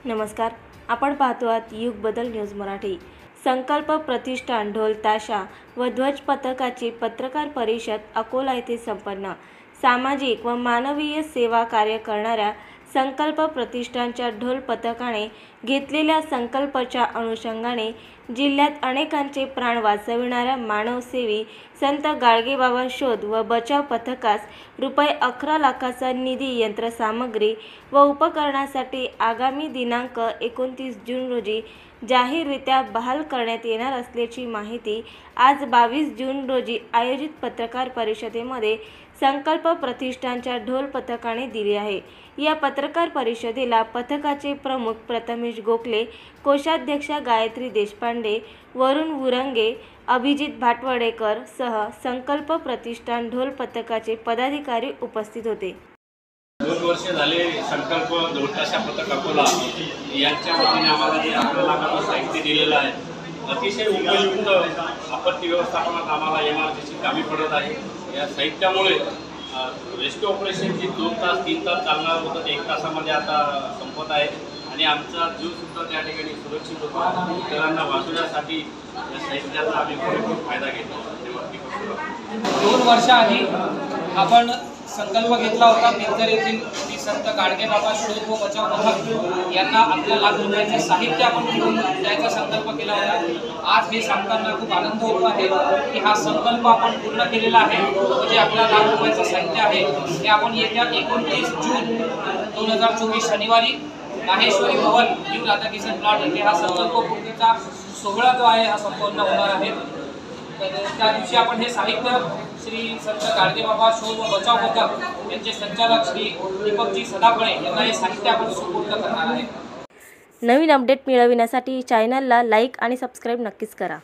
नमस्कार, आपण पाहतो आहात युग बदल न्यूज मराठी। संकल्प प्रतिष्ठान ढोल ताशा व ध्वज पथकाची पत्रकार परिषद अकोला येथे संपन्न। सामाजिक व मानवीय सेवा कार्य करणाऱ्या संकल्प प्रतिष्ठानच्या ढोल पथकाने घेतलेल्या संकल्पाच्या अनुषंगाने जिल्ह्यात अनेकांचे प्राण वाचविणाऱ्या मानवसेवी संत गाडगेबाबा शोध व बचाव पथकास रुपये 11 लाखाचा निधी, यंत्रसामग्री व उपकरणासाठी आगामी दिनांक 29 जून रोजी जाहीररित्या बहाल करण्यात येणार असल्याची माहिती आज 22 जून रोजी आयोजित पत्रकार परिषदेमध्ये संकल्प प्रतिष्ठानच्या ढोल पथकाने दिली आहे। या पत्रकार परिषदेला पथकाचे प्रमुख प्रथमेश गोखले, कोषाध्यक्षा गायत्री देशपांडे, वरुण वुरंगे, अभिजित भाटवडेकर सह संकल्प प्रतिष्ठान ढोल पथकाचे पदाधिकारी उपस्थित होते। 2 वर्ष झाले संकल्प ढोल ताशा पथक अकोला यांच्या वतीने आम्हाला जे 11 लाखाचं साहित्य दिलेलं आहे, अतिशय उपयुक्त आपत्ती व्यवस्थापनात आम्हाला इमारतीची कामी पडत आहे। या साहित्यामुळे रेस्क्यू ऑपरेशन जे 2 तास 3 तास चालणार होतं ते 1 तासामध्ये आता संपत आहे आणि आमचा जीवसुद्धा त्या ठिकाणी सुरक्षित होतो। इतरांना वाचवण्यासाठी या साहित्याचा आम्ही भरपूर फायदा घेतो। 2 वर्षाआधी आपण संकल्प घेतला होता। पिंजर येथील श्री संत गाडगेबाबा शोध व बचाव पथक यांना आपल्या लाख रुपयाचे साहित्य आपण घेऊन द्यायचा संकल्प केला होता। आज हे सांगताना खूप आनंद होतो आहे की हा संकल्प आपण पूर्ण केलेला आहे। म्हणजे आपल्या लाख रुपयाचं साहित्य आहे ते आपण येत्या 29 जून 2024 शनिवारी माहेश्वरी भवन न्यू राधाकिशन प्लॉट येथे हा संकल्प पूर्तीचा सोहळा जो आहे हा संपन्न होणार आहे। त्या दिवशी आपण हे साहित्य श्री संत गाडगेबाबा शोध व बचाव पथक यांचे संचालक श्री दीपकजी सदाफळे यांना हे साहित्य आपण सुपूर्द करणार आहे। नवीन अपडेट मिळविण्यासाठी चॅनलला लाईक आणि सबस्क्राईब नक्कीच करा।